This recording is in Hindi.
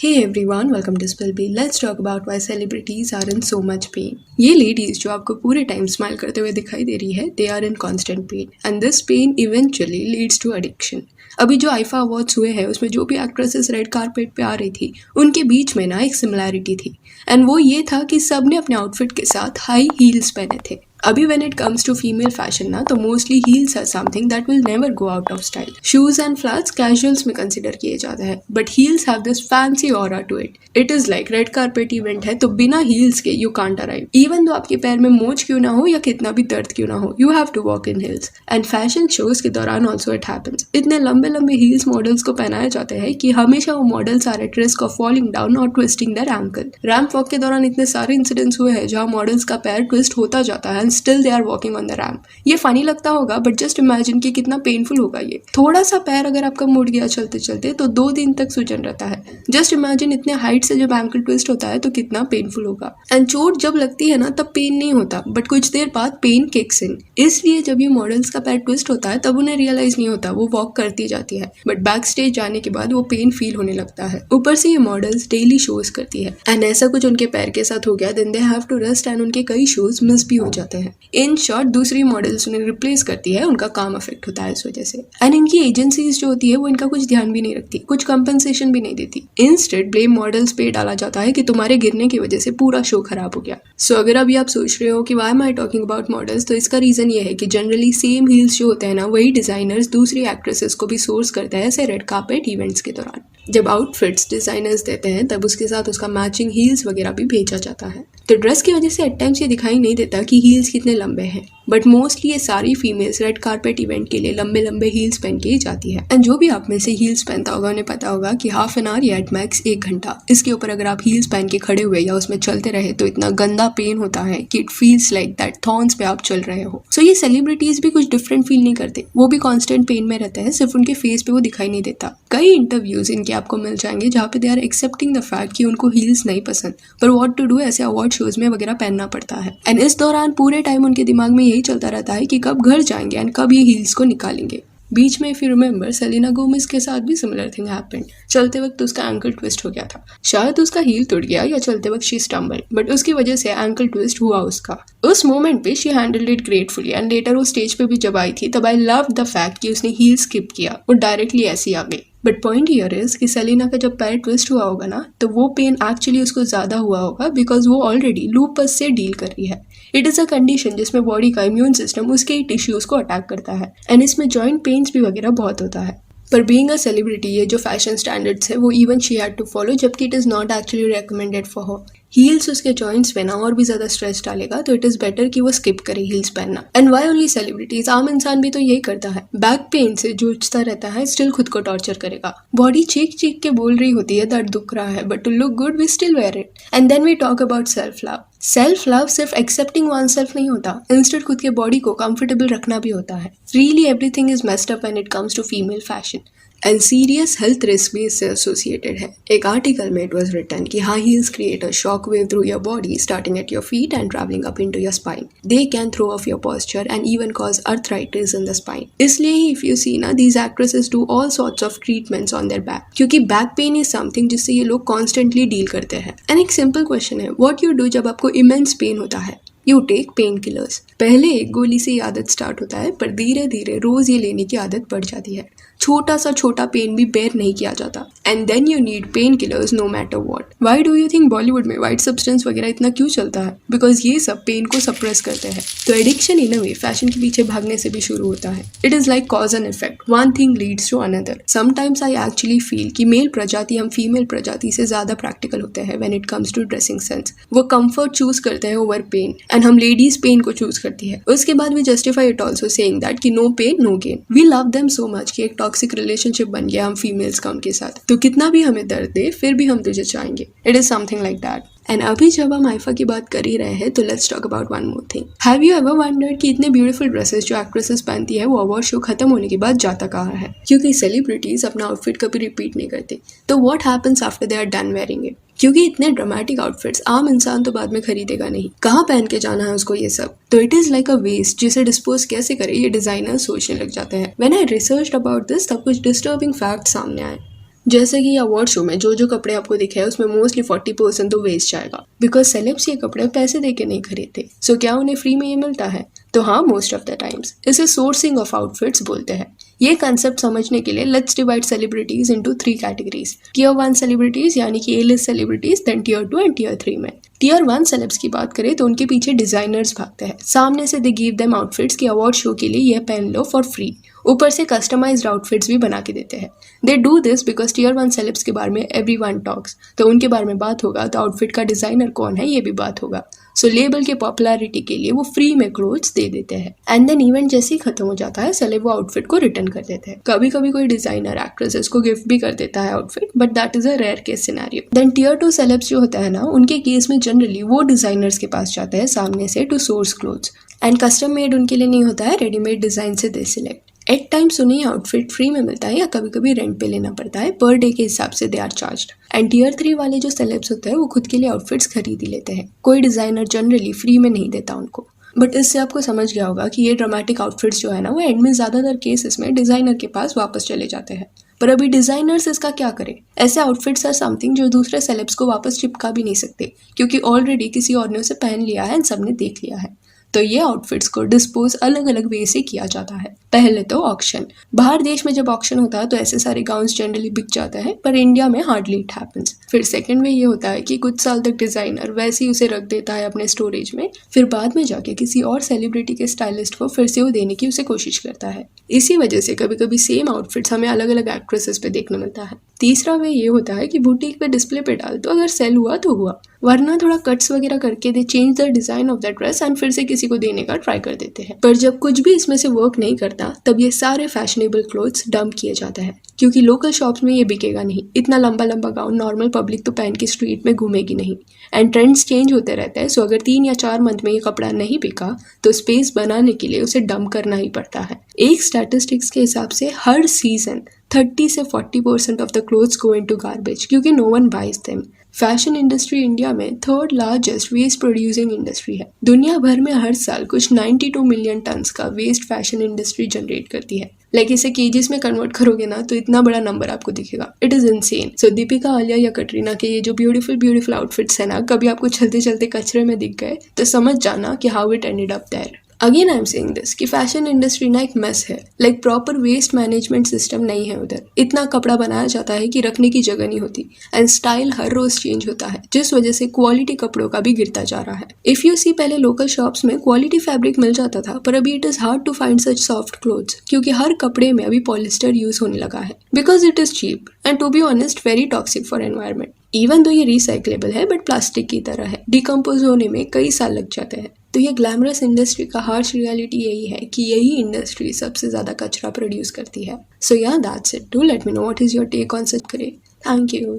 Hey everyone, welcome to Spill Bee. Let's talk about why celebrities are in so much pain. ये लेडीज जो आपको पूरे टाइम स्माइल करते हुए दिखाई दे रही है, they are in constant pain and this pain eventually leads to addiction. अभी जो आईफा अवार्ड्स हुए हैं उसमें जो भी एक्ट्रेसेस रेड कारपेट पे आ रही थी उनके बीच में ना एक सिमिलैरिटी थी एंड वो ये था कि सब ने अपने आउटफिट के साथ हाई हील्स पहने थे. अभी when it comes to female fashion ना तो mostly heels are something that will never go out of style. Shoes and flats casuals में consider किए जाते हैं but heels have this fancy aura to it. It is like red carpet event है तो बिना heels के you can't arrive. Even though आपके पैर में मोच क्यों ना हो या कितना भी दर्द क्यों ना हो you have to walk in heels. And fashion shows के दौरान also it happens. इतने लंबे लंबे heels models को पहनाए जाते हैं कि हमेशा वो models are at risk of falling down or twisting their ankle. Ramp walk के दौरान इतने सारे incidents हुए हैं जहाँ models का पैर twist होता जाता है still they are walking on the ramp. ये फनी लगता होगा बट जस्ट इमेजिन कि कितना पेनफुल होगा ये. थोड़ा सा पैर अगर आपका मुड़ गया चलते चलते तो 2 दिन तक सूजन रहता है. जस्ट इमेजिन इतने हाइट से जब एंकल ट्विस्ट होता है तो कितना पेनफुल होगा. एंड चोट जब लगती है ना तब पेन नहीं होता बट कुछ देर बाद पेन किक्स इन. इसलिए जब ये मॉडल्स का पैर ट्विस्ट होता है तब उन्हें रियलाइज नहीं होता, वो वॉक करती जाती है बट बैक स्टेज जाने के बाद वो पेन फील होने लगता है. ऊपर से ये मॉडल्स डेली शोज करती है एंड ऐसा कुछ उनके पैर के साथ हो गया then they have to rest and उनके कई शोज मिस भी हो जाते हैं. इन शॉर्ट दूसरी मॉडल्स उन्हें रिप्लेस करती है, उनका काम अफेक्ट होता है इस वजह से. एंड इनकी एजेंसीज जो होती है वो इनका कुछ ध्यान भी नहीं रखती, कुछ कंपनसेशन भी नहीं देती. इंस्टेड ब्लेम मॉडल्स पे डाला जाता है कि तुम्हारे गिरने की वजह से पूरा शो खराब हो गया. सो अगर अभी आप सोच रहे हो कि why am I talking about models तो इसका रीजन ये है कि जनरली सेम हील्स जो होते हैं ना वही डिजाइनर्स दूसरी एक्ट्रेसेस को भी सोर्स करते हैं ऐसे रेड कार्पेट इवेंट्स के दौरान. जब आउटफिट्स डिजाइनर्स देते हैं तब उसके साथ उसका मैचिंग हील्स वगैरह भी भेजा जाता है. तो ड्रेस की वजह से एट टाइम्स ये दिखाई नहीं देता कि हील्स कितने लंबे हैं बट मोस्टली ये सारी फीमेल्स रेड कार्पेट इवेंट के लिए लंबे लंबे हील्स पहन के ही जाती है. एंड जो भी आप में से हील्स पहनता होगा उन्हें पता होगा कि हाफ एन आवर या एट मैक्स 1 घंटा इसके ऊपर अगर आप हील्स पहन के खड़े हुए या उसमें चलते रहे तो इतना गंदा पेन होता है कि it feels like that thorns पे आप चल रहे हो. सो ये सेलिब्रिटीज भी कुछ डिफरेंट फील नहीं करते, वो भी कॉन्स्टेंट पेन में रहते हैं, सिर्फ उनके फेस पे वो दिखाई नहीं देता. कई इंटरव्यूज इनके आपको मिल जाएंगे जहाँ पे they are accepting the fact कि उनको हील्स नहीं पसंद पर व्हाट टू डू ऐसे अवार्ड शोज में वगैरह पहनना पड़ता है. एंड इस दौरान पूरे टाइम उनके दिमाग में यही चलता रहता है कि कब घर जाएंगे एंड कब ये हील्स को निकालेंगे. बीच में if you remember Selina Gomez के साथ भी सिमिलर थिंग हैपेंड. चलते वक्त उसका एंकल ट्विस्ट हो गया था, शायद उसका हील टूट गया या चलते वक्त शी स्टम्बल्ड बट उसकी वजह से एंकल ट्विस्ट हुआ उसका. उस मोमेंट पे she handled it gratefully and later वो स्टेज पे भी जब आई थी तब आई लव द फैक्ट कि उसने हील स्किप किया और डायरेक्टली ऐसी आ गई. बट पॉइंट हियर इज कि सेलिना का जब पैर ट्विस्ट हुआ होगा ना तो वो पेन एक्चुअली उसको ज्यादा हुआ होगा बिकॉज वो ऑलरेडी लूपस से डील कर रही है. इट इज अ कंडीशन जिसमें बॉडी का इम्यून सिस्टम उसके ही टिश्यूज को अटैक करता है एंड इसमें जॉइंट पेन्स भी वगैरह बहुत होता है. पर बीइंग अ सेलिब्रिटी ये जो फैशन स्टैंडर्ड्स है वो even she had to follow जबकि it is not actually recommended for her. Heels उसके जॉइंट्स पे ना और भी ज्यादा स्ट्रेस डालेगा तो इट इज बेटर कि वो स्किप करे हील्स पहनना. एंड वाई ओनली सेलिब्रिटीज, आम इंसान भी तो यही करता है. बैक पेन से जूझता रहता है स्टिल खुद को टॉर्चर करेगा. बॉडी चीख चीख के बोल रही होती है दैट दुख रहा है but to look good we still wear it. And then we talk about self love. Self love सिर्फ एक्सेप्टिंग वन सेल्फ नहीं होता, इंस्टेड खुद के बॉडी को कंफर्टेबल रखना भी होता है. Really everything is messed up when it comes to female fashion and serious health risk भी इससे एसोसिएटेड है. एक आर्टिकल में इट वॉज रिटन कि high heels create a shock wave through your body starting at your feet and travelling up into your spine. They can throw off your posture and even cause arthritis in the spine. इसलिए ही इफ यू सी ना these actresses do all sorts of treatments on their back क्योंकि बैक पेन इज समथिंग जिससे ये लोग कॉन्स्टेंटली डील करते हैं. एंड एक सिंपल क्वेश्चन है, व्हाट यू डू जब आपको इमेंस पेन होता है? You take painkillers. पहले एक गोली से ये आदत स्टार्ट होता है पर धीरे धीरे रोज ये लेने की आदत बढ़ जाती है. छोटा पेन भी बेयर नहीं किया जाता and then you need painkillers no matter what. Why do you think Bollywood में व्हाइट सब्सटेंस वगैरह इतना क्यों चलता है? बिकॉज ये सब पेन को सप्रेस करते हैं. तो addiction in a way fashion के पीछे भागने से भी शुरू होता है. It is like cause and effect, one thing leads to another. Sometimes I actually feel कि मेल प्रजाति हम फीमेल प्रजाति से ज्यादा प्रैक्टिकल होते हैं when it comes to dressing sense. वो कंफर्ट चूज करते हैं ओवर पेन एंड हम लेडीज पेन को चूज करती है. उसके बाद we justify it also saying that कि no pain no gain. We love them so much कि एक टॉक्सिक रिलेशनशिप बन गया हम फीमेल्स का उनके साथ. तो कितना भी हमें दर्द दे फिर भी हम तुझे चाहेंगे. It is something like that. And अभी जब हम आईफा की बात कर ही रहे हैं तो let's talk about one more thing. Have you ever wondered कि इतने ब्यूटीफुल ड्रेसेस जो एक्ट्रेसेस पहनती है वो अवार्ड शो खत्म होने के बाद जाता कहाँ है? क्योंकि सेलिब्रिटीज अपना आउटफिट कभी रिपीट नहीं करते. तो what happens after they are done wearing it? क्योंकि इतने ड्रामेटिक आउटफिट्स आम इंसान तो बाद में खरीदेगा नहीं, कहाँ पहन के जाना है उसको ये सब. तो it is like a waste जिसे डिस्पोज कैसे करे ये डिजाइनर सोचने लग जाते हैं. When I researched about this तब कुछ डिस्टर्बिंग फैक्ट सामने आए. जैसे कि अवार्ड शो में जो कपड़े आपको दिखे हैं उसमें मोस्टली 40% तो वेस्ट जाएगा, बिकॉज सेलेब्स ये कपड़े पैसे दे के नहीं खरीदते। सो क्या उन्हें फ्री में ये मिलता है? तो हाँ, मोस्ट ऑफ द टाइम्स। इसे सोर्सिंग ऑफ आउटफिट्स बोलते हैं। ये कंसेप्ट समझने के लिए let's divide celebrities into 3 categories. Tier 1 celebrities यानी कि A list celebrities, then tier 2 and tier 3 में। टियर 1 सेलेब्स की बात करें तो उनके पीछे डिजाइनर्स भागते हैं, सामने से दे गिव देम आउटफिट्स की अवार्ड शो के लिए यह पहन लो फॉर फ्री, ऊपर से कस्टमाइज्ड आउटफिट्स भी बना के देते हैं। They do this because tier 1 celebs के बारे में एवरीवन टॉक्स, तो उनके बारे में बात होगा तो आउटफिट का डिजाइनर कौन है ये भी बात होगा। सो लेबल के पॉपुलैरिटी के लिए वो फ्री में क्लोथ्स दे देते हैं, एंड देन इवेंट जैसे ही खत्म हो जाता है सेलेब वो आउटफिट को रिटर्न कर देते हैं। कभी कभी कोई डिजाइनर एक्ट्रेसेस को गिफ्ट भी कर देता है outfit, but that is a rare case scenario. Then tier 2 celebs जो होता है ना, उनके केस में जनरली वो डिजाइनर्स के पास जाता है सामने से to source clothes, and custom made उनके लिए नहीं होता है, रेडीमेड डिजाइन से दे सिलेक्ट। एट टाइम्स उन्हें आउटफिट फ्री में मिलता है या कभी कभी रेंट पे लेना पड़ता है, पर डे के हिसाब से they are charged. And tier 3 वाले जो सेलेब्स होते हैं वो खुद के लिए आउटफिट्स खरीद ही लेते हैं, कोई डिजाइनर जनरली फ्री में नहीं देता उनको। बट इससे आपको समझ गया होगा कि ये ड्रामेटिक आउटफिट्स जो है ना, वो एंड में ज्यादातर केसेस में डिजाइनर के पास वापस चले जाते हैं। पर अभी डिजाइनर्स इसका क्या करें? ऐसे आउटफिट्स आर समथिंग जो दूसरे सेलेब्स को वापस चिपका भी नहीं सकते, क्योंकि ऑलरेडी किसी और ने उसे पहन लिया है एंड सबने देख लिया है। तो ये आउटफिट्स को डिस्पोज अलग अलग वे से किया जाता है। पहले तो ऑक्शन। बाहर देश में जब ऑक्शन होता है तो ऐसे सारे गाउन्स जनरली बिक जाते हैं, पर इंडिया में हार्डली इट हैपेंस। फिर सेकंड वे ये होता है कि कुछ साल तक डिजाइनर वैसे ही उसे रख देता है अपने स्टोरेज में, फिर बाद में जाके किसी और सेलिब्रिटी के स्टाइलिस्ट को फिर से वो देने की उसे कोशिश करता है। इसी वजह से कभी कभी सेम आउटफिट्स हमें अलग अलग एक्ट्रेसेस पे देखने मिलता है। तीसरा वे ये होता है कि बुटीक पे डिस्प्ले पे डाल तो अगर सेल हुआ तो हुआ, वरना थोड़ा कट्स वगैरह करके दे change the design of the dress and फिर से किसी को देने का ट्राई कर देते हैं। पर जब कुछ भी इसमें से वर्क नहीं करता तब ये सारे फैशनेबल क्लोथ्स डंप किए जाते हैं, क्योंकि लोकल शॉप्स में ये बिकेगा नहीं। इतना लंबा लंबा गाउन नॉर्मल पब्लिक तो पहन के स्ट्रीट में घूमेगी नहीं, एंड ट्रेंड्स चेंज होते रहते हैं। सो अगर 3 या 4 मंथ में ये कपड़ा नहीं बिका तो स्पेस बनाने के लिए उसे डंप करना ही पड़ता है। एक स्टैटिस्टिक्स के हिसाब से हर सीजन 30 से 40% off the clothes go into garbage, क्योंकि no one buys them. Fashion industry India में third largest waste producing industry है। दुनिया भर में हर साल कुछ 92 मिलियन टन्स का वेस्ट फैशन इंडस्ट्री जनरेट करती है। लाइक इसे केजीज में कन्वर्ट करोगे ना तो इतना बड़ा नंबर आपको दिखेगा। It is insane. So Deepika, Alia या कटरीना के ये जो ब्यूटीफुल आउटफिट्स है ना, कभी आपको चलते चलते कचरे में दिख गए तो समझ जाना कि how it ended up there. Again I am saying this कि फैशन इंडस्ट्री ना एक मेस है। Like proper waste management system नहीं है उधर। इतना कपड़ा बनाया जाता है कि रखने की जगह नहीं होती, एंड स्टाइल हर रोज चेंज होता है, जिस वजह से क्वालिटी कपड़ों का भी गिरता जा रहा है। इफ यू सी, पहले लोकल शॉप्स में क्वालिटी फैब्रिक मिल जाता था, पर अभी it is hard to find such soft clothes, क्योंकि हर कपड़े में अभी पॉलिस्टर यूज होने लगा है, because it is cheap and to be honest very toxic for environment. Even तो ये रिसाइक्लेबल है बट प्लास्टिक की तरह है, डिकम्पोज होने में कई साल लग जाते हैं। तो ये ग्लैमरस इंडस्ट्री का हार्श रियलिटी यही है कि यही इंडस्ट्री सबसे ज्यादा कचरा प्रोड्यूस करती है। So yeah that's it. Do let me know what is your take on such करे। Thank you.